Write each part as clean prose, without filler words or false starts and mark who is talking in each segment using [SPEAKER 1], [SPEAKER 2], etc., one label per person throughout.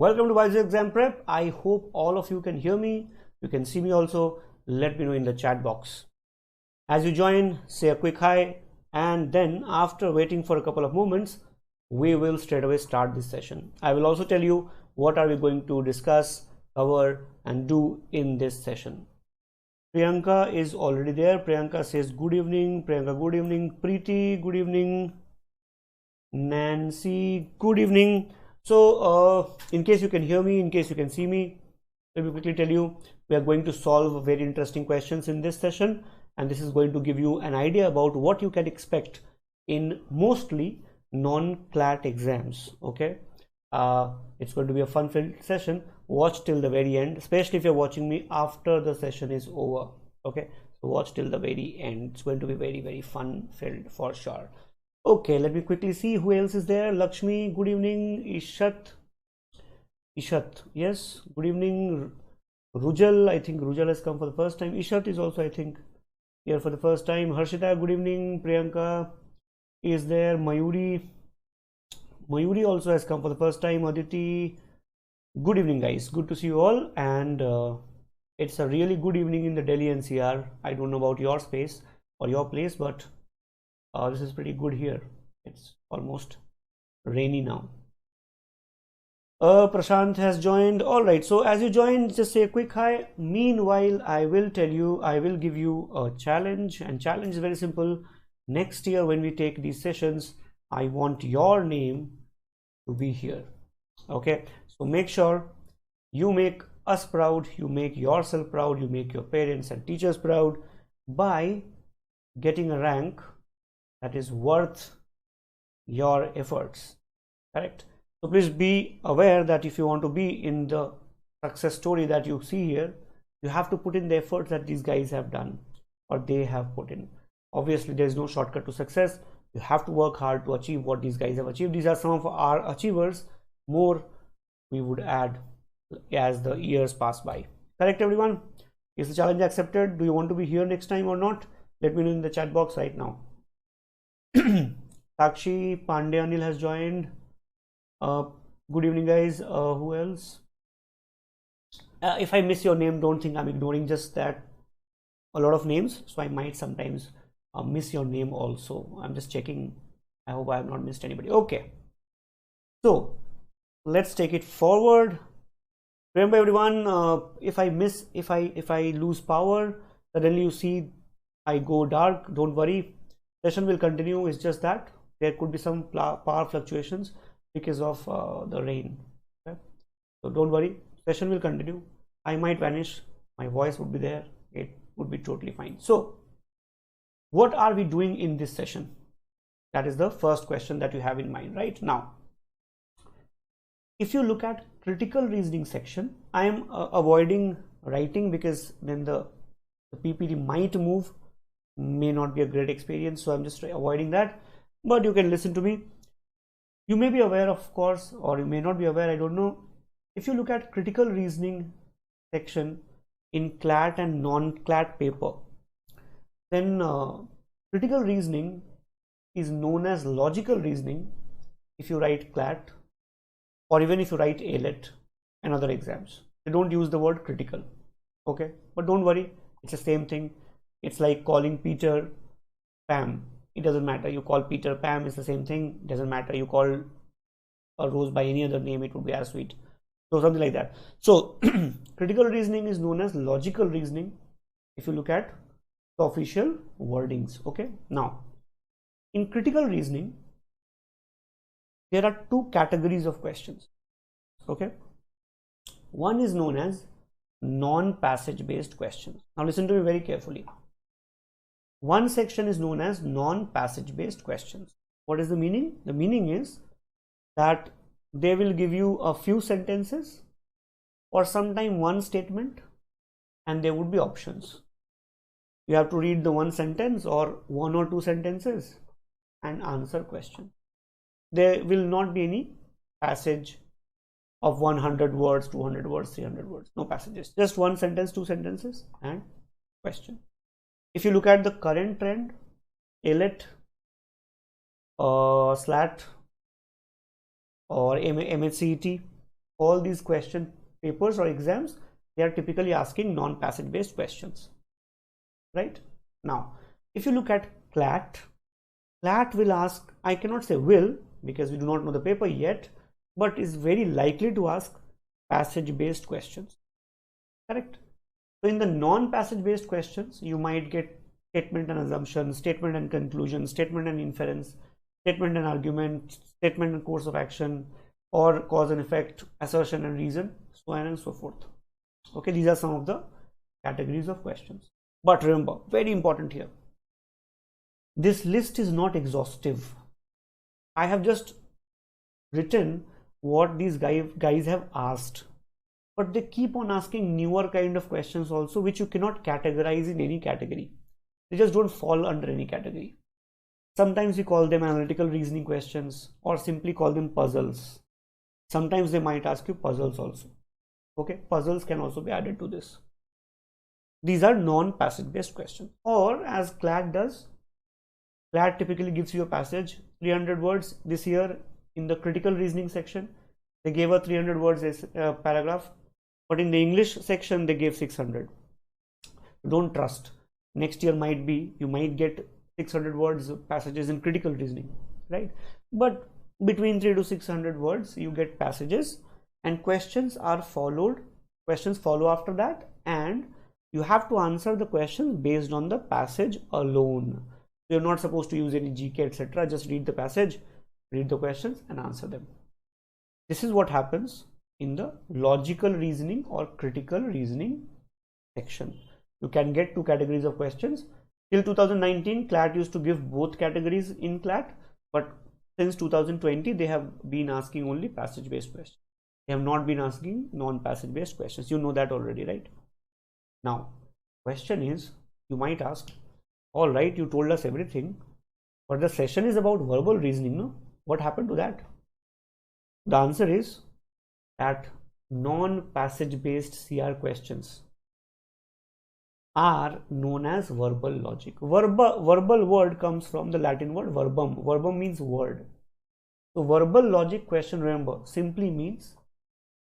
[SPEAKER 1] Welcome to BYJU'S Exam Prep. I hope all of you can hear me. You can see me also. Let me know in the chat box. As you join, say a quick hi, and then after waiting for a couple of moments, we will straight away start this session. I will also tell you what are we going to discuss, cover, and do in this session. Priyanka is already there. Priyanka says good evening. Priyanka, good evening. Preeti, good evening. Nancy, good evening. So in case you can hear me, in case you can see me, let me quickly tell you, we are going to solve very interesting questions in this session, and this is going to give you an idea about what you can expect in mostly non-CLAT exams. Okay, it's going to be a fun-filled session. Watch till the very end, especially if you're watching me after the session is over. Okay, so watch till the very end. It's going to be very, very fun-filled for sure. Okay, let me quickly see who else is there. Lakshmi, good evening. Ishat, yes, good evening. Rujal, I think Rujal has come for the first time. Ishat is also, I think, here for the first time. Harshita, good evening. Priyanka is there. Mayuri also has come for the first time. Aditi, good evening, guys. Good to see you all. And it's a really good evening in the Delhi NCR. I don't know about your space or your place, but this is pretty good here. It's almost rainy now. Prashant has joined. All right, so as you join, just say a quick hi. Meanwhile, I will give you a challenge, and challenge is very simple. Next year when we take these sessions, I want your name to be here. Okay, so make sure you make us proud, you make yourself proud, you make your parents and teachers proud by getting a rank that is worth your efforts. Correct? So please be aware that if you want to be in the success story that you see here, you have to put in the efforts that these guys have done or they have put in. Obviously, there is no shortcut to success. You have to work hard to achieve what these guys have achieved. These are some of our achievers. More we would add as the years pass by. Correct, everyone? Is the challenge accepted? Do you want to be here next time or not? Let me know in the chat box right now. Sakshi Pandey Anil has joined. Good evening, guys. Who else? If I miss your name, don't think I'm ignoring, just that a lot of names, so I might sometimes miss your name also. I'm just checking. I hope I have not missed anybody. Okay, so let's take it forward. Remember, everyone, if I lose power, suddenly you see I go dark, don't worry, session will continue. It's just that there could be some power fluctuations because of the rain. Okay? So don't worry, session will continue. I might vanish, my voice would be there, it would be totally fine. So what are we doing in this session? That is the first question that you have in mind right now. If you look at critical reasoning section, I am avoiding writing because then the PPT might move, may not be a great experience, so I'm just avoiding that. But you can listen to me. You may be aware, of course, or you may not be aware, I don't know. If you look at critical reasoning section in CLAT and non-CLAT paper, then critical reasoning is known as logical reasoning if you write CLAT, or even if you write ALET and other exams. They don't use the word critical. Okay, but don't worry, it's the same thing. It's like calling Peter Pam. It doesn't matter. You call Peter Pam, it's the same thing. It doesn't matter. You call a rose by any other name, it would be as sweet. So something like that. So critical reasoning is known as logical reasoning if you look at the official wordings. Okay. Now, in critical reasoning, there are two categories of questions. Okay. One is known as non-passage based questions. Now listen to me very carefully. One section is known as non-passage based questions. What is the meaning? The meaning is that they will give you a few sentences or sometime one statement, and there would be options. You have to read the one sentence or one or two sentences and answer question. There will not be any passage of 100 words, 200 words, 300 words. No passages. Just one sentence, two sentences and question. If you look at the current trend, ALET, SLAT or MHCET all these question papers or exams, they are typically asking non-passage based questions, right? Now, if you look at CLAT, CLAT will ask, I cannot say will because we do not know the paper yet, but is very likely to ask passage based questions, correct? So in the non-passage based questions, you might get statement and assumption, statement and conclusion, statement and inference, statement and argument, statement and course of action, or cause and effect, assertion and reason, so on and so forth. Okay, these are some of the categories of questions. But remember, very important here, this list is not exhaustive. I have just written what these guys have asked, but they keep on asking newer kind of questions also, which you cannot categorize in any category. They just don't fall under any category. Sometimes we call them analytical reasoning questions, or simply call them puzzles. Sometimes they might ask you puzzles also. Okay, puzzles can also be added to this. These are non-passage based questions. Or as CLAT does, CLAT typically gives you a passage, 300 words. This year in the critical reasoning section, they gave a 300 words paragraph, but in the English section, they gave 600. Don't trust. Next year might be, you might get 600 words passages in critical reasoning, right? But between 300 to 600 words, you get passages, and questions are followed. Questions follow after that, and you have to answer the questions based on the passage alone. You're not supposed to use any GK, etc. Just read the passage, read the questions, and answer them. This is what happens in the logical reasoning or critical reasoning section. You can get two categories of questions. Till 2019, CLAT used to give both categories in CLAT, but since 2020, they have been asking only passage-based questions. They have not been asking non-passage-based questions. You know that already, right? Now, question is, you might ask, all right, you told us everything, but the session is about verbal reasoning, no? What happened to that? The answer is that non-passage-based CR questions are known as verbal logic. Verbal word comes from the Latin word verbum. Verbum means word. So verbal logic question, remember, simply means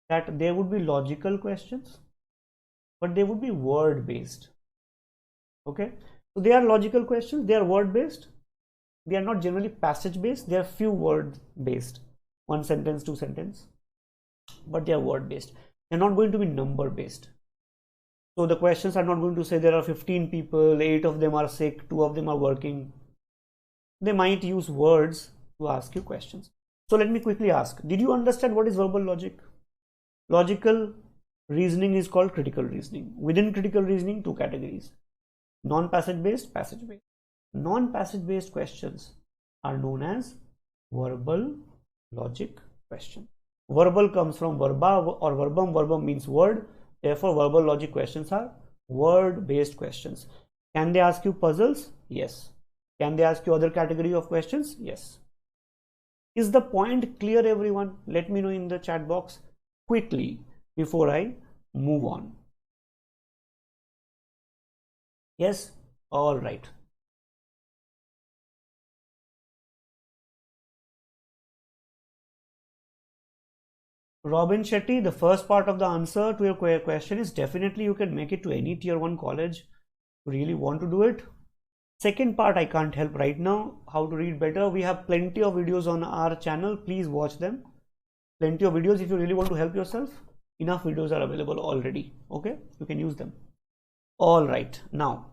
[SPEAKER 1] that there would be logical questions, but they would be word based. Okay, so they are logical questions, they are word based. They are not generally passage based, they are few word based, one sentence, two sentence, but they are word based. They're not going to be number based. So the questions are not going to say there are 15 people, 8 of them are sick, 2 of them are working. They might use words to ask you questions. So let me quickly ask, did you understand what is verbal logic? Logical reasoning is called critical reasoning. Within critical reasoning, two categories: non-passage based, passage based. Non-passage based questions are known as verbal logic question. Verbal comes from verba or verbum. Verbum means word. Therefore, verbal logic questions are word-based questions. Can they ask you puzzles? Yes. Can they ask you other category of questions? Yes. Is the point clear, everyone? Let me know in the chat box quickly before I move on. Yes? All right. Robin Shetty, the first part of the answer to your question is definitely you can make it to any tier 1 college. You really want to do it. Second part, I can't help right now. How to read better. We have plenty of videos on our channel. Please watch them. Plenty of videos. If you really want to help yourself, enough videos are available already. Okay, you can use them. All right, now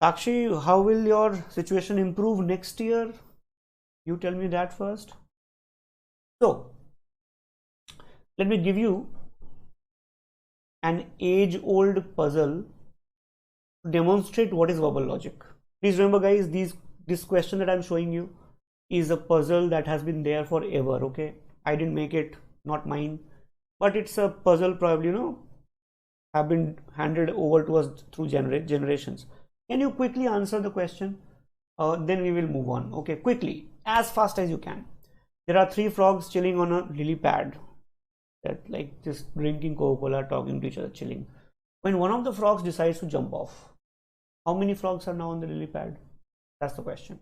[SPEAKER 1] Sakshi, how will your situation improve next year? You tell me that first. So let me give you an age-old puzzle to demonstrate what is verbal logic. Please remember, guys, this question that I'm showing you is a puzzle that has been there forever. Okay, I didn't make it, not mine, but it's a puzzle probably, have been handed over to us through generations. Can you quickly answer the question? Then we will move on. Okay, quickly, as fast as you can. There are 3 frogs chilling on a lily pad, that like just drinking Coca-Cola, talking to each other, chilling. When one of the frogs decides to jump off, how many frogs are now on the lily pad? That's the question.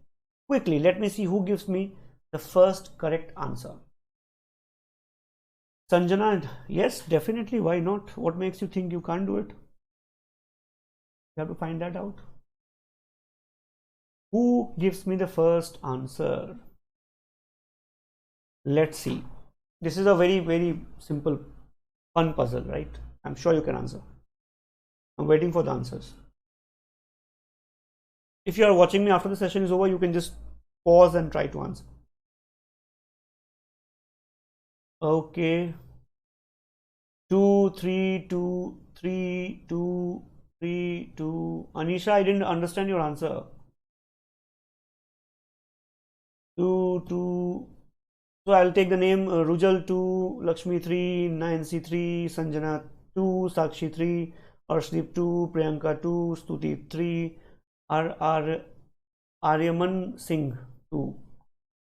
[SPEAKER 1] Quickly, let me see who gives me the first correct answer. Sanjana, yes, definitely. Why not? What makes you think you can't do it? You have to find that out. Who gives me the first answer? Let's see. This is a very, very simple, fun puzzle, right? I'm sure you can answer. I'm waiting for the answers. If you are watching me after the session is over, you can just pause and try to answer. Okay. 2, 3, 2, 3, 2, 3, 2. Anisha, I didn't understand your answer. 2, 2. So I'll take the name Rujal 2, Lakshmi 3, Nancy 3, Sanjana 2, Sakshi 3, Arshdeep 2, Priyanka 2, Stuti 3, Aryaman Singh 2.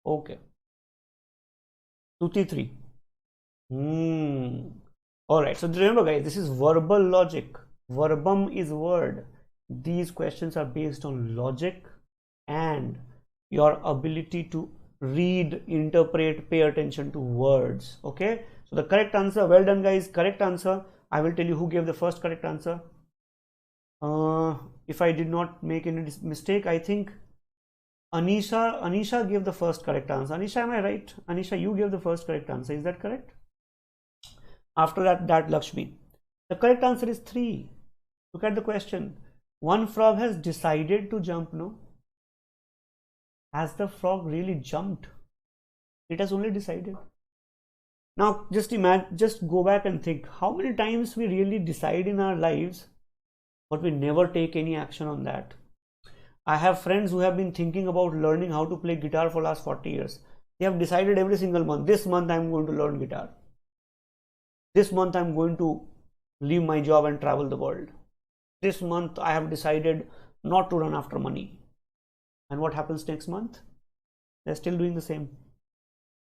[SPEAKER 1] Okay. Stuti 3. Alright, so remember guys, this is verbal logic. Verbum is word. These questions are based on logic and your ability to read, interpret, pay attention to words. Okay, so the correct answer, well done guys, correct answer. I will tell you who gave the first correct answer. If I did not make any mistake, I think Anisha gave the first correct answer. Anisha, am I right? Anisha, you gave the first correct answer. Is that correct? After that Lakshmi. The correct answer is 3. Look at the question. One frog has decided to jump, no? Has the frog really jumped? It has only decided. Now just imagine, just go back and think how many times we really decide in our lives, but we never take any action on that. I have friends who have been thinking about learning how to play guitar for last 40 years. They have decided every single month, this month I'm going to learn guitar. This month I'm going to leave my job and travel the world. This month I have decided not to run after money. And what happens next month? They're still doing the same.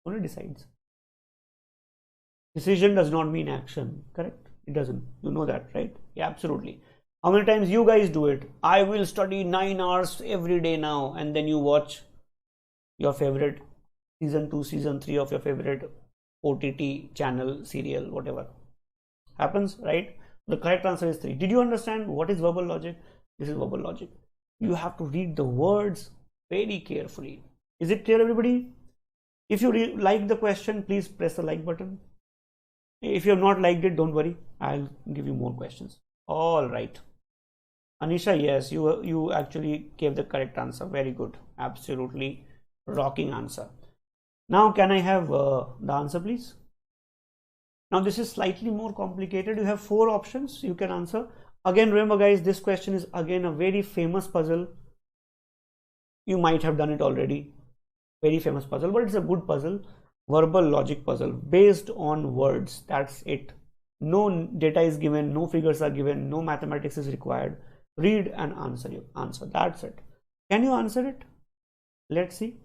[SPEAKER 1] Only decides. Decision does not mean action, correct? It doesn't. You know that, right? Yeah, absolutely. How many times you guys do it? I will study 9 hours every day now, and then you watch your favorite season 2, season 3 of your favorite OTT channel, serial, whatever. Happens, right? The correct answer is 3. Did you understand what is verbal logic? This is verbal logic. You have to read the words very carefully. Is it clear, everybody? If you like the question, please press the like button. If you have not liked it, don't worry. I'll give you more questions. All right. Anisha, yes, you actually gave the correct answer. Very good. Absolutely rocking answer. Now, can I have the answer, please? Now, this is slightly more complicated. You have 4 options you can answer. Again, remember guys, this question is again a very famous puzzle. You might have done it already. Very famous puzzle, but it's a good puzzle. Verbal logic puzzle based on words. That's it. No data is given, no figures are given, no mathematics is required. Read and answer. That's it. Can you answer it? Let's see.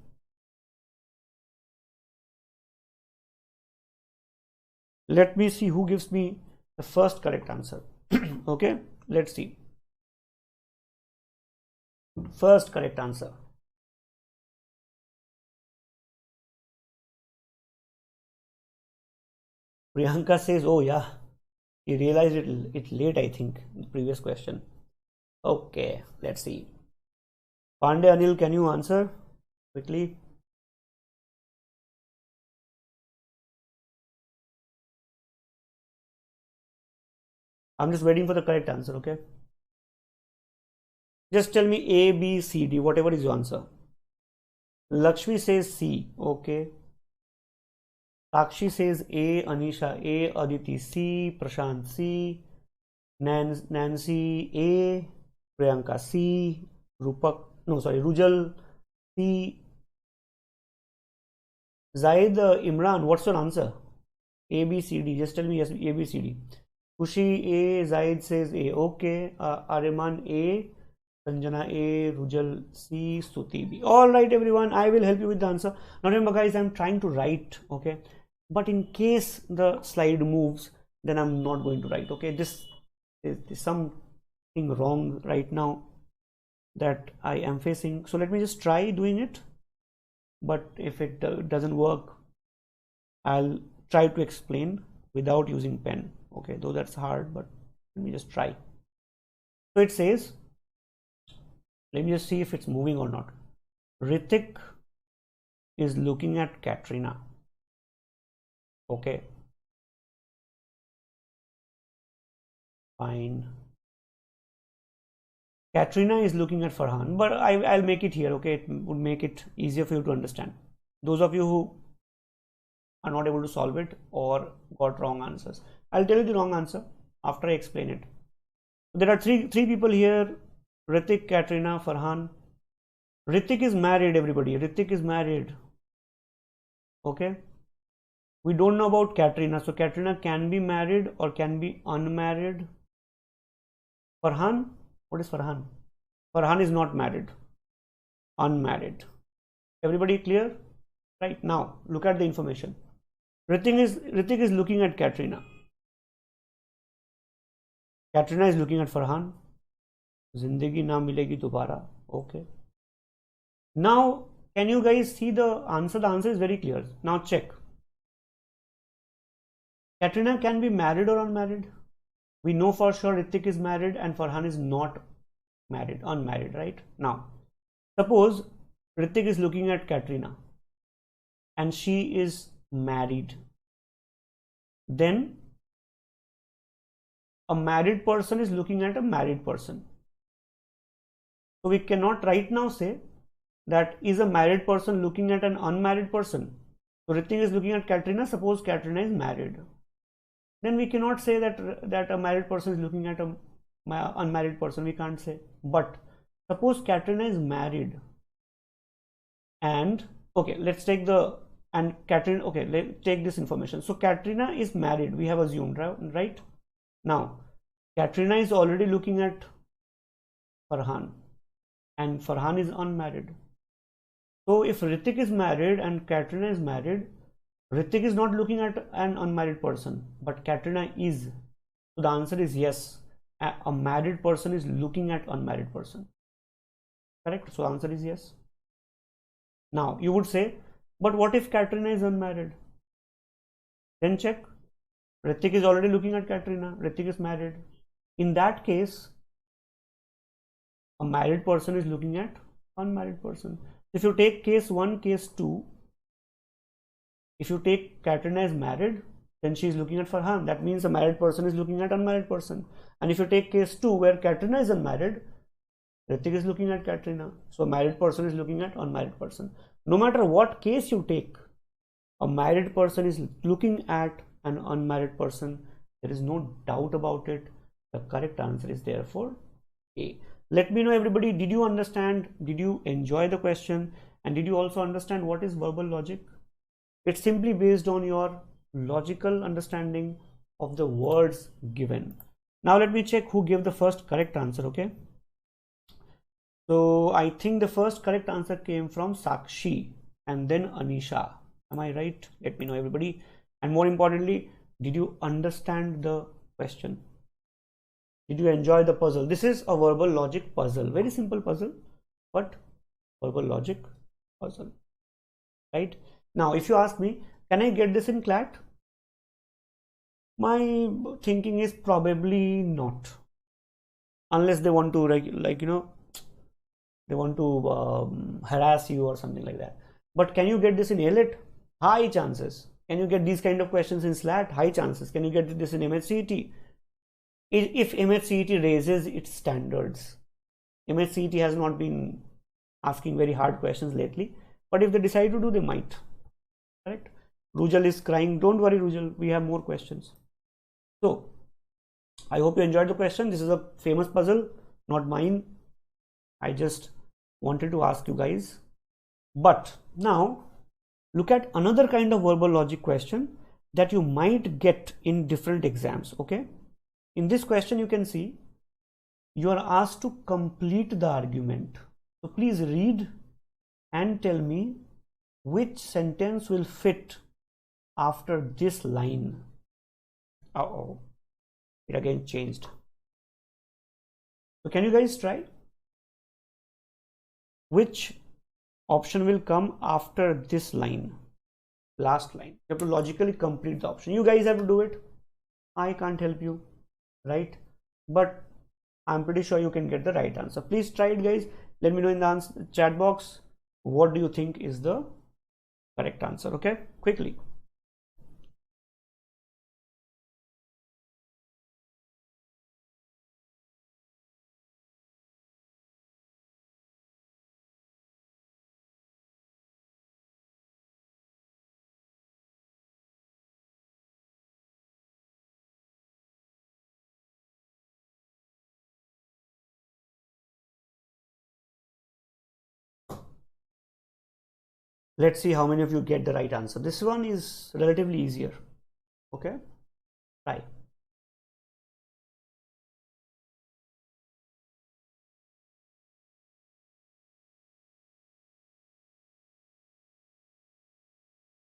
[SPEAKER 1] Let me see who gives me the first correct answer. Okay, let's see. First correct answer. Priyanka says, oh yeah, he realized it late, I think, in the previous question. Okay, let's see. Pandey Anil, can you answer quickly? I'm just waiting for the correct answer, okay? Just tell me A, B, C, D, whatever is your answer. Lakshmi says C, okay. Sakshi says A, Anisha A, Aditi C, Prashant C, Nancy A, Priyanka C, Rujal C, Zaid Imran, what's your answer? A, B, C, D, just tell me yes, A, B, C, D. Kushi A, Zaid says A, okay. Ariman A, Sanjana A, Rujal C, Stuti B. All right, everyone, I will help you with the answer. Now remember guys, I'm trying to write, okay, but in case the slide moves, then I'm not going to write, okay. This is something wrong right now. that I am facing. So let me just try doing it, but if it doesn't work, I'll try to explain without using pen. Okay, though that's hard, but let me just try. So it says, let me just see if it's moving or not. Ritik is looking at Katrina. Okay, fine. Katrina is looking at Farhan, but I'll make it here. Okay, it would make it easier for you to understand. Those of you who are not able to solve it or got wrong answers, I'll tell you the wrong answer after I explain it. There are three people here: Ritik, Katrina, Farhan. Ritik is married, everybody. Ritik is married. Okay, we don't know about Katrina, so Katrina can be married or can be unmarried. Farhan, what is Farhan? Farhan is not married, unmarried. Everybody clear? Right, now look at the information. Ritik is looking at Katrina. Katrina is looking at Farhan. Zindagi na milegi dobara. Okay. Now, can you guys see the answer? The answer is very clear. Now check. Katrina can be married or unmarried. We know for sure Ritik is married and Farhan is not married, unmarried, right? Now, suppose Ritik is looking at Katrina and she is married. Then a married person is looking at a married person. So we cannot right now say that is a married person looking at an unmarried person. So Ritik is looking at Katrina. Suppose Katrina is married. Then we cannot say that a married person is looking at a unmarried person. We can't say. But suppose Katrina is married, and okay, let's take the and Katrina. Okay, let's take this information. So Katrina is married. We have assumed, right? Now, Katrina is already looking at Farhan, and Farhan is unmarried. So if Ritik is married and Katrina is married, Ritik is not looking at an unmarried person, but Katrina is. So the answer is yes. A married person is looking at unmarried person. Correct? So the answer is yes. Now you would say, but what if Katrina is unmarried? Then check. Ritik is already looking at Katrina. Ritik is married. In that case, a married person is looking at unmarried person. If you take case 1, case 2, if you take Katrina is married, then she is looking at Farhan. That means a married person is looking at unmarried person. And if you take case 2 where Katrina is unmarried, Ritik is looking at Katrina. So a married person is looking at unmarried person. No matter what case you take, a married person is looking at an unmarried person. There is no doubt about it. The correct answer is therefore A. Let me know, everybody, did you understand? Did you enjoy the question? And did you also understand what is verbal logic? It's simply based on your logical understanding of the words given. Now let me check who gave the first correct answer. Okay, so I think the first correct answer came from Sakshi and then Anisha. Am I right? Let me know, everybody. And more importantly, did you understand the question? Did you enjoy the puzzle? This is a verbal logic puzzle. Very simple puzzle, but verbal logic puzzle, right? Now, if you ask me, can I get this in CLAT? My thinking is probably not, unless they want to they want to harass you or something like that. But can you get this in ALET? High chances. Can you get these kind of questions in SLAT? High chances. Can you get this in MHCET? If MHCET raises its standards. MHCET has not been asking very hard questions lately, but if they decide to do, they might. Correct? Rujal is crying. Don't worry, Rujal, we have more questions. So I hope you enjoyed the question. This is a famous puzzle, not mine. I just wanted to ask you guys. But now look at another kind of verbal logic question that you might get in different exams. Okay, in this question you can see you are asked to complete the argument. So please read and tell me which sentence will fit after this line. Uh-oh, it again changed. So can you guys try? which option will come after this line, last line. You have to logically complete the option. You guys have to do it. I can't help you, right? But I'm pretty sure you can get the right answer. Please try it, guys. Let me know in the chat box what do you think is the correct answer. Okay, quickly. Let's see how many of you get the right answer. This one is relatively easier. Okay, try.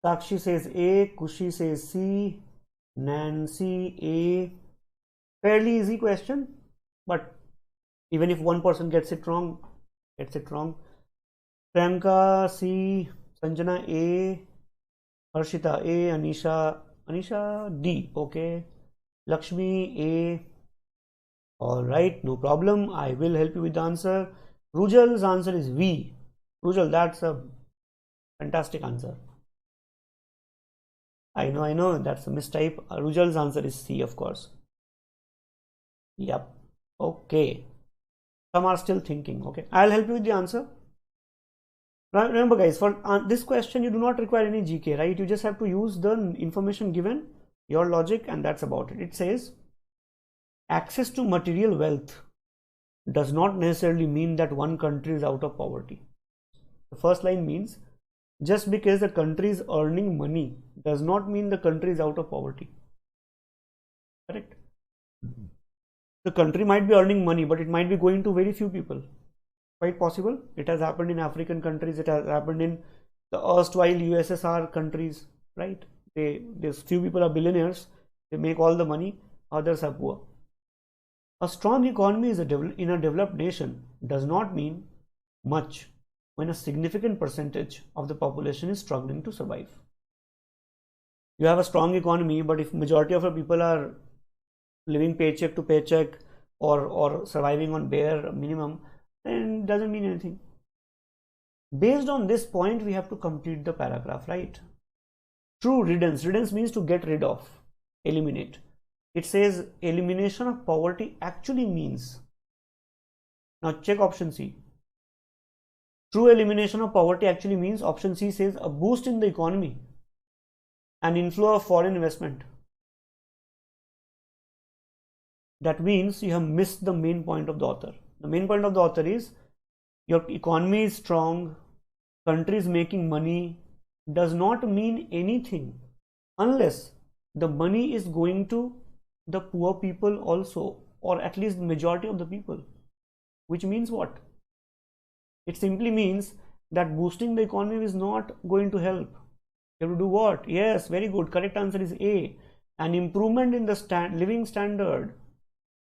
[SPEAKER 1] Sakshi says A, Kushi says C, Nancy A. Fairly easy question, but even if one person gets it wrong, Priyanka C, Sanjana A, Harshita A, Anisha D. Okay, Lakshmi A. All right, no problem. I will help you with the answer. Rujal's answer is V. Rujal, that's a fantastic answer. I know, that's a mistype. Rujal's answer is C, of course. Yep. Okay. Some are still thinking. Okay, I'll help you with the answer. Remember, guys, for this question, you do not require any GK, right? You just have to use the information given, your logic, and that's about it. It says, access to material wealth does not necessarily mean that one country is out of poverty. The first line means, just because the country is earning money does not mean the country is out of poverty. Correct? The country might be earning money, but it might be going to very few people. Quite possible. It has happened in African countries. It has happened in the erstwhile USSR countries, right? There's few people are billionaires. They make all the money. Others are poor. A strong economy in a developed nation does not mean much when a significant percentage of the population is struggling to survive. You have a strong economy, but if majority of the people are living paycheck to paycheck or surviving on bare minimum, then it doesn't mean anything. Based on this point, we have to complete the paragraph, right? True riddance. Riddance means to get rid of, eliminate. It says elimination of poverty actually means. Now check option C. True elimination of poverty actually means, option C says, a boost in the economy, an inflow of foreign investment. That means you have missed the main point of the author. The main point of the author is, your economy is strong, country is making money, does not mean anything unless the money is going to the poor people also, or at least the majority of the people. Which means what? It simply means that boosting the economy is not going to help. You have to do what? Yes, very good. Correct answer is A. An improvement in the living standard.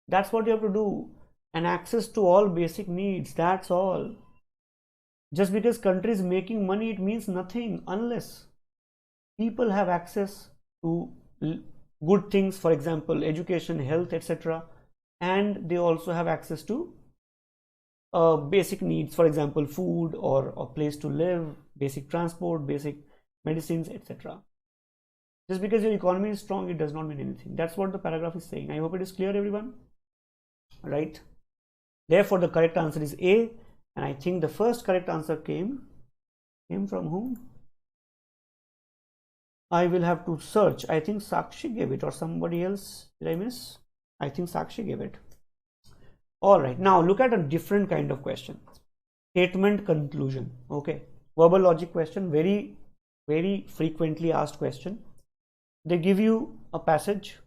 [SPEAKER 1] That's what you have to do. And access to all basic needs. That's all. Just because country is making money, it means nothing unless people have access to good things, for example, education, health, etc. And they also have access to basic needs, for example, food or a place to live, basic transport, basic medicines, etc. Just because your economy is strong, it does not mean anything. That's what the paragraph is saying. I hope it is clear, everyone. Right? Therefore, the correct answer is A. And I think the first correct answer came from whom? I will have to search. I think Sakshi gave it, or somebody else. Did I miss? I think Sakshi gave it. All right. Now look at a different kind of question. Statement conclusion. Okay. Verbal logic question. Very, very frequently asked question. They give you a passage,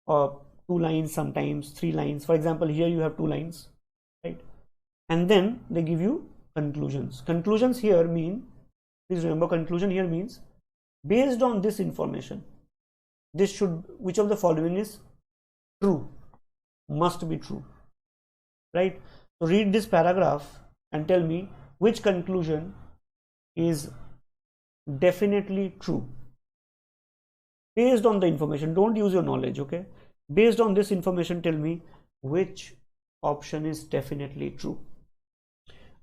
[SPEAKER 1] or 2 lines, sometimes 3 lines. For example, here you have 2 lines, right? And then they give you conclusions. Conclusions here mean, please remember, conclusion here means, based on this information, this should, which of the following is true, must be true, right? So read this paragraph and tell me which conclusion is definitely true based on the information. Don't use your knowledge, okay? Based on this information, tell me which option is definitely true.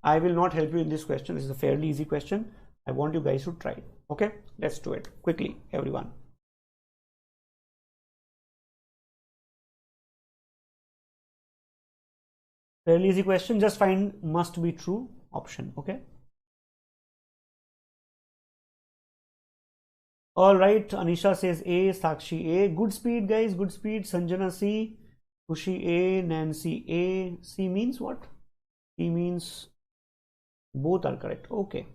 [SPEAKER 1] I will not help you in this question. This is a fairly easy question. I want you guys to try it. Okay, let's do it quickly, everyone. Fairly easy question. Just find must be true option. Okay. All right. Anisha says A. Sakshi A. Good speed, guys. Good speed. Sanjana C. Kushi A. Nancy A. C means what? C means both are correct. Okay.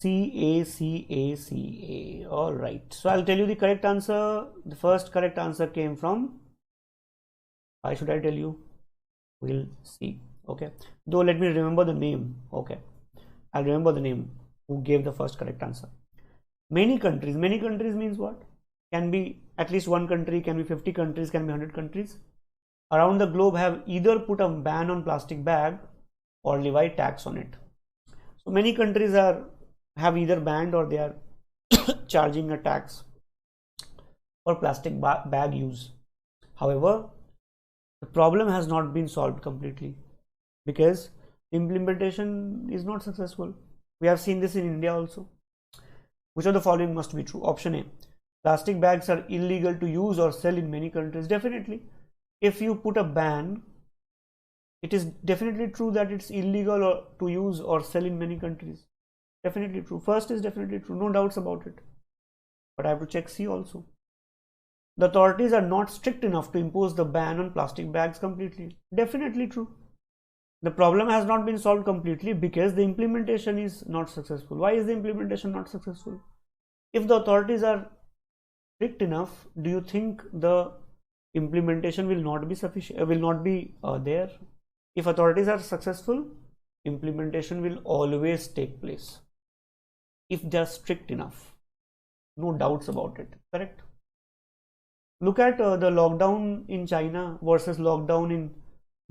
[SPEAKER 1] C A C A C A. All right. So I'll tell you the correct answer. The first correct answer came from. Why should I tell you? We'll see. Okay. Though let me remember the name. Okay. I'll remember the name who gave the first correct answer. Many countries. Many countries means what? Can be at least one country, can be 50 countries, can be 100 countries. Around the globe have either put a ban on plastic bag or levy tax on it. So many countries have either banned or they are charging a tax for plastic bag use. However, the problem has not been solved completely because implementation is not successful. We have seen this in India also. Which of the following must be true? Option A. Plastic bags are illegal to use or sell in many countries. Definitely. If you put a ban, it is definitely true that it's illegal to use or sell in many countries. Definitely true. First is definitely true. No doubts about it. But I have to check C also. The authorities are not strict enough to impose the ban on plastic bags completely. Definitely true. The problem has not been solved completely because the implementation is not successful. Why is the implementation not successful? If the authorities are strict enough, do you think the implementation will not be sufficient? Will not be there? If authorities are successful, implementation will always take place. If they are strict enough, no doubts about it. Correct? Look at the lockdown in China versus lockdown in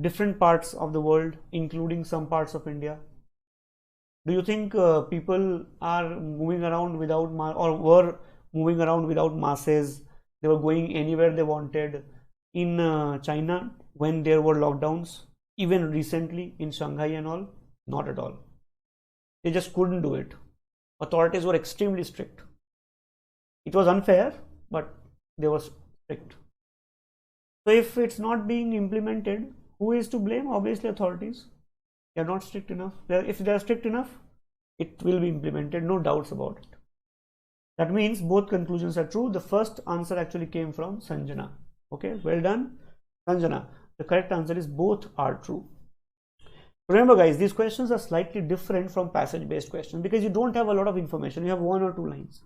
[SPEAKER 1] different parts of the world, including some parts of India. Do you think people are moving around without or were moving around without masks? They were going anywhere they wanted in China when there were lockdowns, even recently in Shanghai and all? Not at all. They just couldn't do it. Authorities were extremely strict. It was unfair, but they were strict. So if it's not being implemented, who is to blame? Obviously authorities. They are not strict enough. If they are strict enough, it will be implemented, no doubts about it. That means both conclusions are true. The first answer actually came from Sanjana. Okay, well done, Sanjana. The correct answer is both are true. Remember guys, these questions are slightly different from passage based questions because you don't have a lot of information. You have 1 or 2 lines.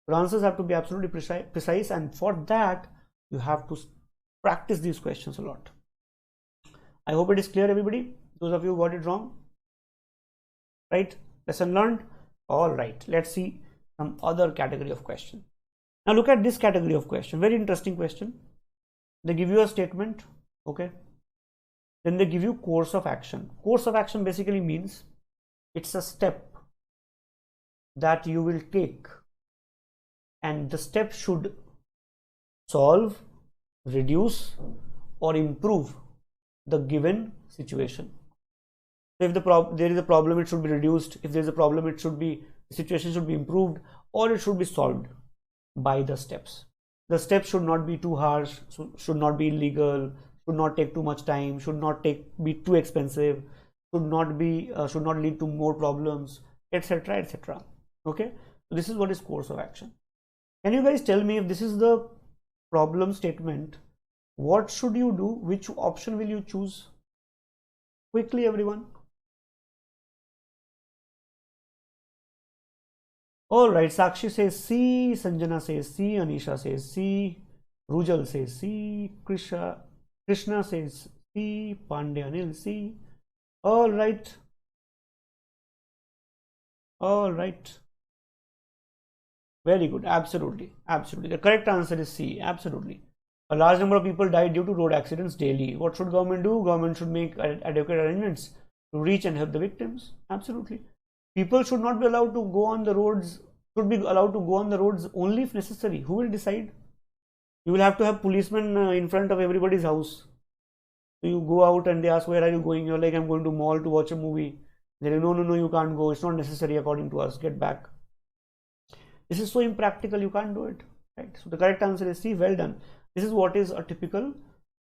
[SPEAKER 1] Your answers have to be absolutely precise, and for that you have to practice these questions a lot. I hope it is clear, everybody. Those of you who got it wrong, right? Lesson learned. All right, let's see some other category of question. Now look at this category of question. Very interesting question. They give you a statement, okay? Then they give you course of action. Course of action basically means it's a step that you will take, and the step should solve, reduce, or improve the given situation. So if there is a problem, it should be reduced. If there is a problem, the situation should be improved, or it should be solved by the steps. The steps should not be too harsh, should not be illegal, should not take too much time, should not be too expensive, should not lead to more problems, etc., etc. Okay, so this is what is course of action. Can you guys tell me, if this is the problem statement, what should you do? Which option will you choose? Quickly, everyone. All right, Sakshi says C, Sanjana says C, Anisha says C, Rujal says C, Krishna says C, Pandey Anil C. All right. All right. Very good. Absolutely. Absolutely. The correct answer is C. Absolutely. A large number of people die due to road accidents daily. What should government do? Government should make adequate arrangements to reach and help the victims. Absolutely. People should not be allowed to go on the roads, should be allowed to go on the roads only if necessary. Who will decide? You will have to have policemen in front of everybody's house. So you go out and they ask, where are you going? You're like, I'm going to mall to watch a movie. They're like, no, you can't go. It's not necessary according to us. Get back. This is so impractical, you can't do it. Right? So the correct answer is C. Well done. This is what is a typical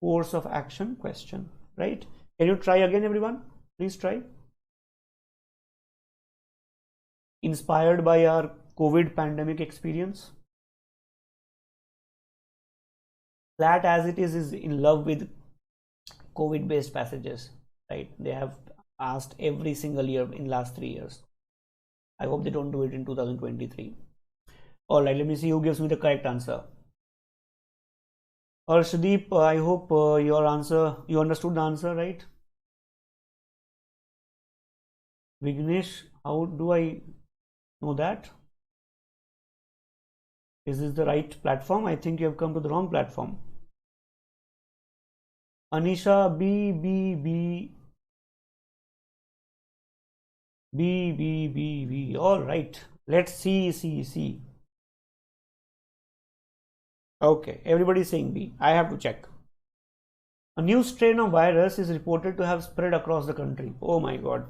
[SPEAKER 1] course of action question. Right? Can you try again, everyone? Please try. Inspired by our COVID pandemic experience. CLAT as it is in love with COVID based passages, right? They have asked every single year in last 3 years. I hope they don't do it in 2023. All right, let me see who gives me the correct answer. Arshdeep, I hope your answer, you understood the answer, right? Vignesh, how do I know that? Is this the right platform? I think you have come to the wrong platform. Anisha, B. All right. Let's see. Okay, everybody's saying B. I have to check. A new strain of virus is reported to have spread across the country. Oh my God.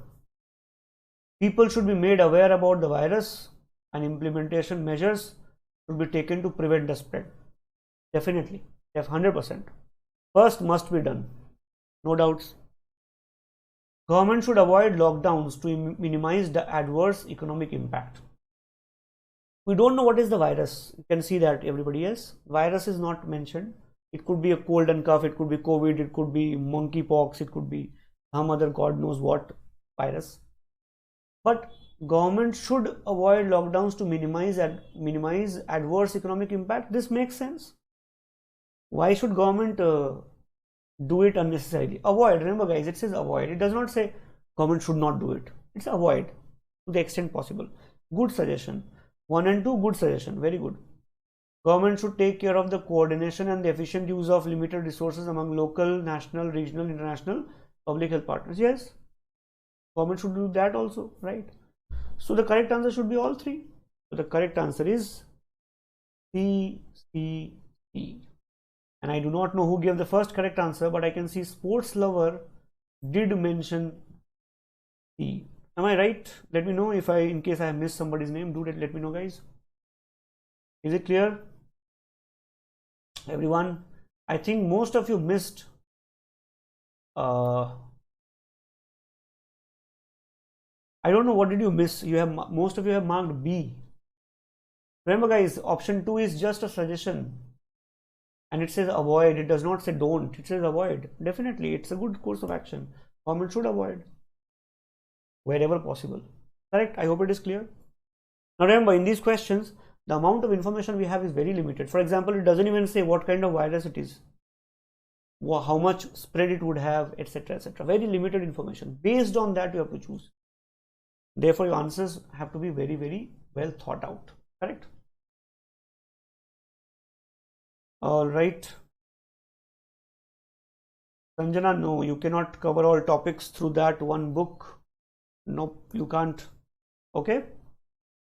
[SPEAKER 1] People should be made aware about the virus and implementation measures should be taken to prevent the spread. Definitely. 100%. First must be done. No doubts. Government should avoid lockdowns to minimize the adverse economic impact. We don't know what is the virus. You can see that everybody else. Virus is not mentioned. It could be a cold and cough. It could be COVID. It could be monkeypox. It could be some other God knows what virus. But government should avoid lockdowns to minimize adverse economic impact. This makes sense. Why should government do it unnecessarily? Avoid. Remember, guys, it says avoid. It does not say government should not do it. It's avoid to the extent possible. Good suggestion. 1 and 2, good suggestion. Very good. Government should take care of the coordination and the efficient use of limited resources among local, national, regional, international public health partners. Yes, government should do that also, right? So the correct answer should be all three. So the correct answer is C. And I do not know who gave the first correct answer, but I can see Sports Lover did mention C. Am I right? Let me know if in case I have missed somebody's name, do let me know, guys. Is it clear? Everyone, I think most of you missed I don't know, what did you miss? Most of you have marked B. Remember, guys, option 2 is just a suggestion and it says avoid. It does not say don't. It says avoid. Definitely, it's a good course of action. Government should avoid wherever possible. Correct? I hope it is clear. Now remember, in these questions, the amount of information we have is very limited. For example, it doesn't even say what kind of virus it is, how much spread it would have, etc., etc. Very limited information. Based on that, you have to choose. Therefore, your answers have to be very, very well thought out. Correct? All right. Sanjana, no, you cannot cover all topics through that one book. Nope, you can't. Okay.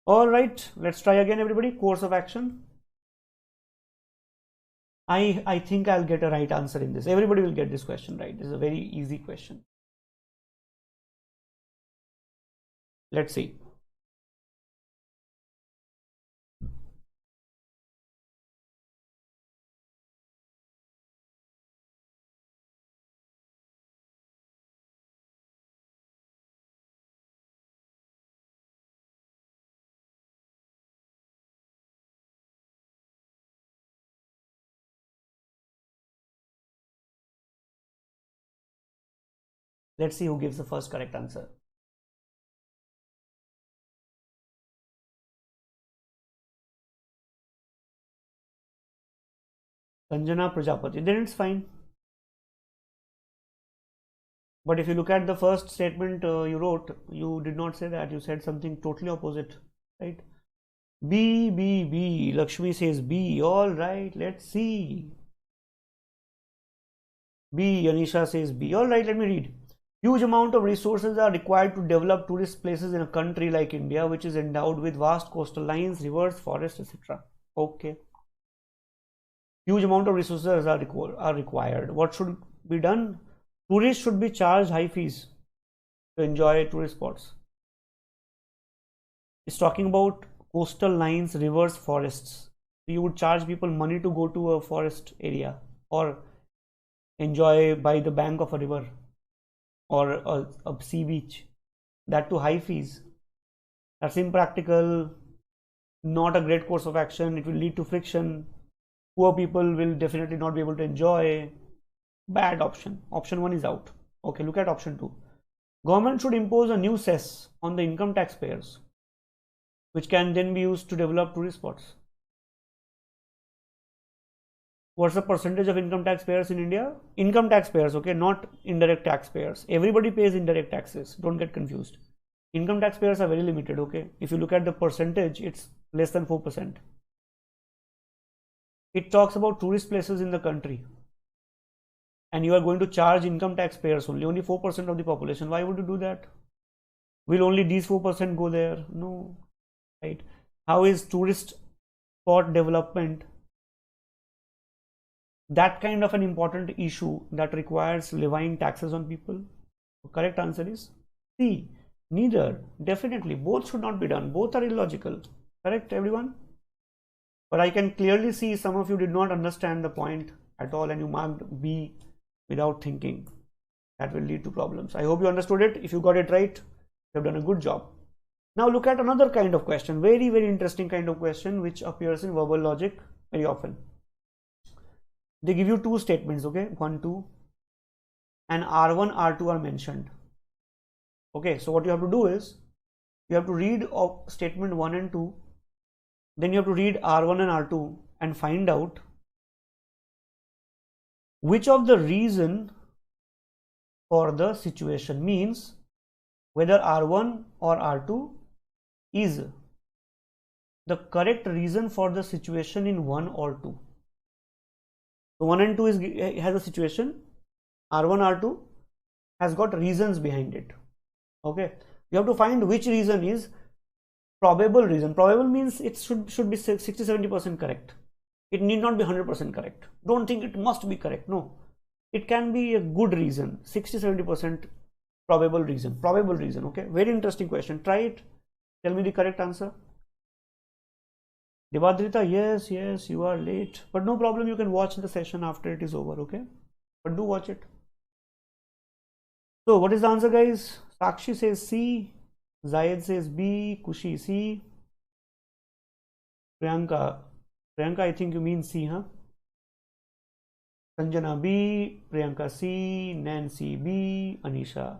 [SPEAKER 1] All right. Let's try again, everybody. Course of action. I think I'll get a right answer in this. Everybody will get this question right. This is a very easy question. Let's see. Let's see who gives the first correct answer. Sanjana Prajapati. Then it's fine. But if you look at the first statement you wrote, you did not say that. You said something totally opposite, right? B. Lakshmi says B. All right, let's see. B. Anisha says B. All right, let me read. Huge amount of resources are required to develop tourist places in a country like India, which is endowed with vast coastal lines, rivers, forests, etc. Okay. Huge amount of resources are required. What should be done? Tourists should be charged high fees to enjoy tourist spots. It's talking about coastal lines, rivers, forests. You would charge people money to go to a forest area or enjoy by the bank of a river or a sea beach. That too high fees. That's impractical, not a great course of action. It will lead to friction. Poor people will definitely not be able to enjoy. Bad option. Option 1 is out. Okay, look at option 2. Government should impose a new cess on the income taxpayers, which can then be used to develop tourist spots. What's the percentage of income taxpayers in India? Income taxpayers, okay, not indirect taxpayers. Everybody pays indirect taxes. Don't get confused. Income taxpayers are very limited, okay. If you look at the percentage, it's less than 4%. It talks about tourist places in the country. And you are going to charge income taxpayers only 4% of the population. Why would you do that? Will only these 4% go there? No, right? How is tourist spot development that kind of an important issue that requires levying taxes on people? The correct answer is C. Neither. Definitely. Both should not be done. Both are illogical. Correct, everyone? But I can clearly see some of you did not understand the point at all and you marked B without thinking. That will lead to problems. I hope you understood it. If you got it right, you have done a good job. Now look at another kind of question. Very, very interesting kind of question which appears in verbal logic very often. They give you two statements, okay, 1, 2, and R1, R2 are mentioned. Okay, so what you have to do is you have to read statement 1 and 2, then you have to read R1 and R2 and find out which of the reason for the situation, means whether R1 or R2 is the correct reason for the situation in 1 or 2. So 1 and 2 has a situation, R1, R2 has got reasons behind it. Okay, you have to find which reason is probable reason. Probable means it should be 60-70% correct. It need not be 100% correct. Don't think it must be correct. No, it can be a good reason. 60-70% probable reason. Probable reason. Okay, very interesting question. Try it. Tell me the correct answer. Devadrita, yes, you are late, but no problem. You can watch the session after it is over. Okay, but do watch it. So what is the answer, guys? Sakshi says C, Zayed says B, Kushi C, Priyanka, I think you mean C, huh? Sanjana B, Priyanka C, Nancy B, Anisha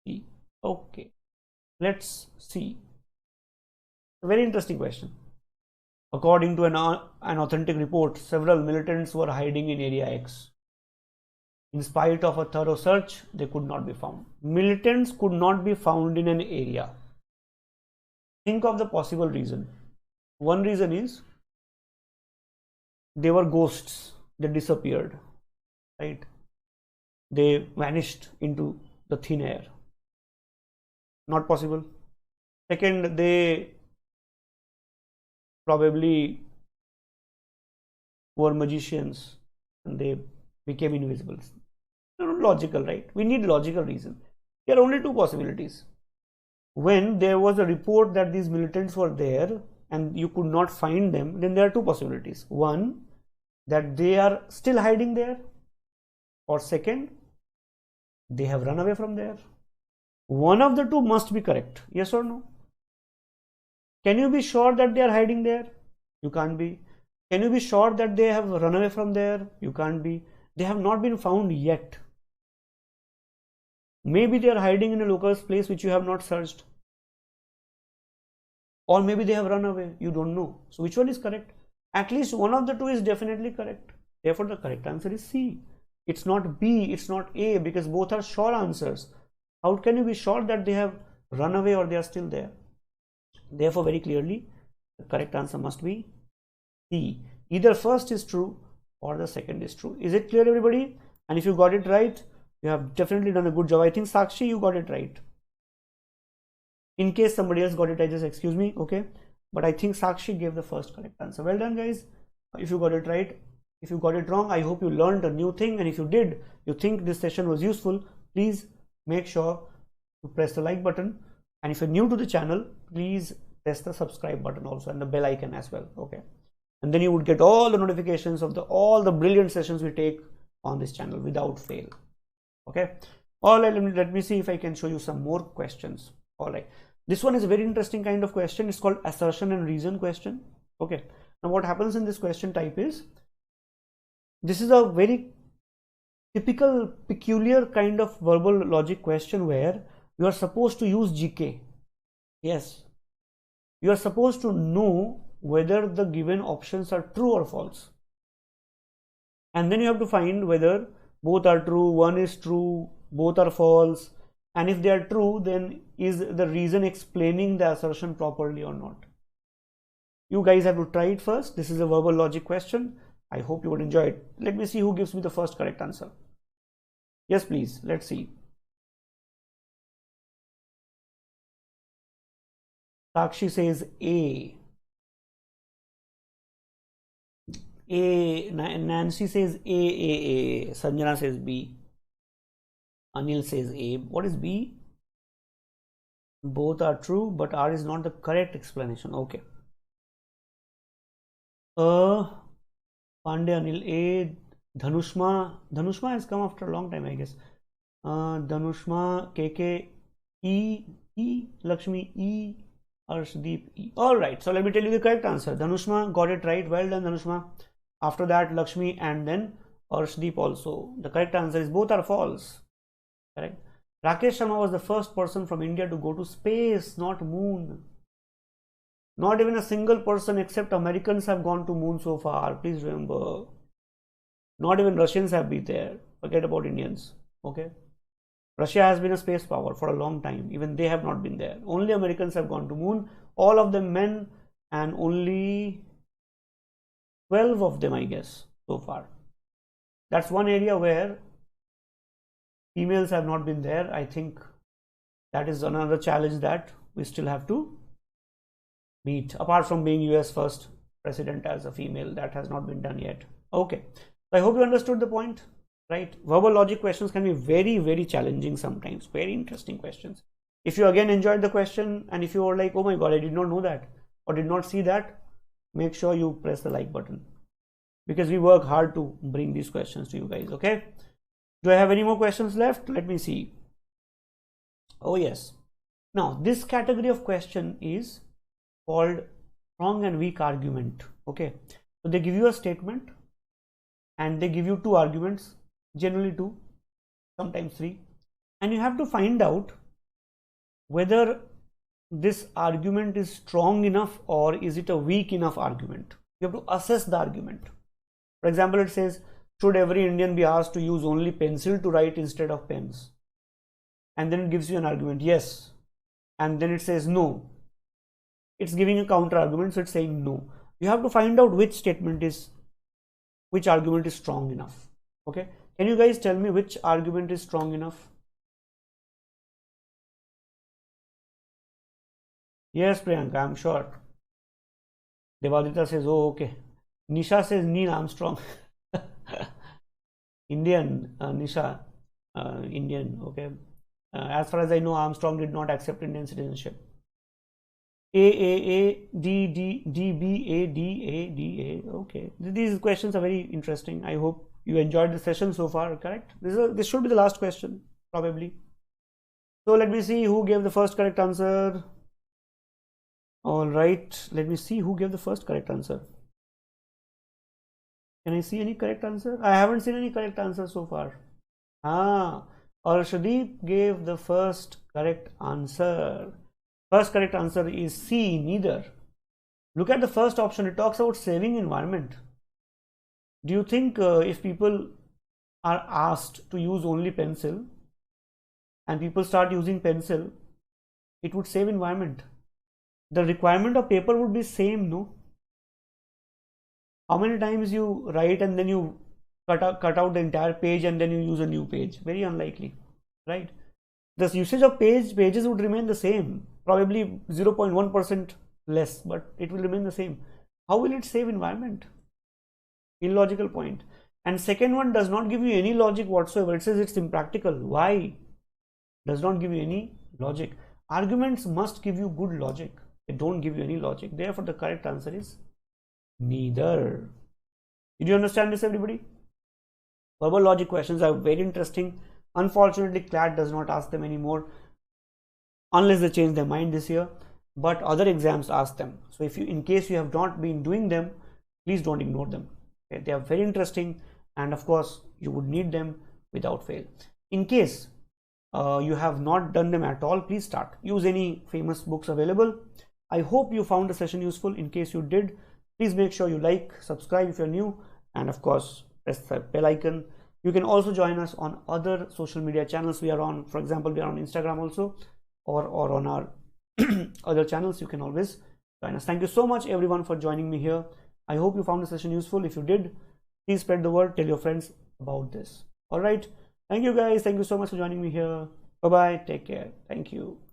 [SPEAKER 1] C. Okay, let's see. A very interesting question. According to an authentic report, several militants were hiding in area X. In spite of a thorough search, they could not be found. Militants could not be found in an area. Think of the possible reason. One reason is they were ghosts. They disappeared, right? They vanished into the thin air. Not possible. Second, they probably were magicians and they became invisible. Logical, right? We need logical reason. There are only two possibilities. When there was a report that these militants were there and you could not find them, then there are two possibilities. One, that they are still hiding there, or second, they have run away from there. One of the two must be correct. Yes or no? Can you be sure that they are hiding there? You can't be. Can you be sure that they have run away from there? You can't be. They have not been found yet. Maybe they are hiding in a local place which you have not searched. Or maybe they have run away. You don't know. So which one is correct? At least one of the two is definitely correct. Therefore, the correct answer is C. It's not B, it's not A, because both are sure answers. How can you be sure that they have run away or they are still there? Therefore, very clearly, the correct answer must be C. Either first is true or the second is true. Is it clear, everybody? And if you got it right, You have definitely done a good job. I think Sakshi, you got it right. In case somebody else got it, I just excuse me, okay? But I think Sakshi gave the first correct answer. Well done, guys. If you got it right. If you got it wrong, I hope you learned a new thing. And if you did, you think this session was useful, please make sure to press the like button. And if you're new to the channel, please press the subscribe button also and the bell icon as well, okay? And then you would get all the notifications of all the brilliant sessions we take on this channel without fail, okay? All right, let me see if I can show you some more questions. All right, this one is a very interesting kind of question. It's called assertion and reason question, okay? Now what happens in this question type is, this is a very typical, peculiar kind of verbal logic question where you are supposed to use GK. Yes, you are supposed to know whether the given options are true or false. And then you have to find whether both are true, one is true, both are false. And if they are true, then is the reason explaining the assertion properly or not? You guys have to try it first. This is a verbal logic question. I hope you would enjoy it. Let me see who gives me the first correct answer. Yes, please. Let's see. Sakshi says A. Nancy says A. Sanjana says B. Anil says A. What is B? Both are true, but R is not the correct explanation. Okay. Pandey Anil A. Dhanushma has come after a long time, I guess. Dhanushma KK E. Lakshmi E. Arshdeep E. All right, so let me tell you the correct answer. Dhanushma got it right. Well done, Dhanushma. After that, Lakshmi and then Arshdeep also. The correct answer is both are false. Correct. Rakesh Sharma was the first person from India to go to space, not moon. Not even a single person except Americans have gone to moon so far. Please remember. Not even Russians have been there. Forget about Indians. Okay. Russia has been a space power for a long time. Even they have not been there. Only Americans have gone to moon. All of them men, and only 12 of them, I guess, so far. That's one area where females have not been there. I think that is another challenge that we still have to meet. Apart from being US first president as a female, that has not been done yet. Okay. So I hope you understood the point. Right? Verbal logic questions can be very, very challenging sometimes. Very interesting questions. If you again enjoyed the question and if you were like, oh my God, I did not know that or did not see that, make sure you press the like button because we work hard to bring these questions to you guys. Okay. Do I have any more questions left? Let me see. Oh yes. Now this category of question is called strong and weak argument. Okay. So they give you a statement and they give you two arguments. Generally 2, sometimes 3, and you have to find out whether this argument is strong enough or is it a weak enough argument. You have to assess the argument. For example, it says, should every Indian be asked to use only pencil to write instead of pens? And then it gives you an argument, yes, and then it says no. It's giving a counter argument, so it's saying no. You have to find out which argument is strong enough. Okay. Can you guys tell me which argument is strong enough? Yes, Priyanka, I'm sure. Devadita says, oh, okay. Nisha says, Neil Armstrong. Indian, Nisha, Indian, okay. As far as I know, Armstrong did not accept Indian citizenship. DBA. Okay. These questions are very interesting. I hope you enjoyed the session so far, correct? This should be the last question, probably. So let me see who gave the first correct answer. All right, let me see who gave the first correct answer. Can I see any correct answer? I haven't seen any correct answer so far. Arshdeep gave the first correct answer. First correct answer is C, neither. Look at the first option. It talks about saving environment. Do you think if people are asked to use only pencil and people start using pencil, it would save environment? The requirement of paper would be same, no? How many times you write and then you cut out the entire page and then you use a new page. Very unlikely, right? The usage of pages would remain the same, probably 0.1% less, but it will remain the same. How will it save environment? Illogical point. And second one does not give you any logic whatsoever. It says it's impractical. Why? Does not give you any logic. Arguments must give you good logic. They don't give you any logic. Therefore, the correct answer is neither. Did you understand this, everybody? Verbal logic questions are very interesting. Unfortunately, CLAT does not ask them anymore unless they change their mind this year. But other exams ask them. So if you, in case you have not been doing them, please don't ignore them. Okay? They are very interesting, and of course, you would need them without fail. In case you have not done them at all, please start. Use any famous books available. I hope you found the session useful. In case you did, please make sure you like, subscribe if you're new, and of course, press the bell icon. You can also join us on other social media channels we are on. For example, we are on Instagram also, or on our other channels. You can always join us. Thank you so much, everyone, for joining me here. I hope you found the session useful. If you did, please spread the word. Tell your friends about this. All right. Thank you, guys. Thank you so much for joining me here. Bye-bye. Take care. Thank you.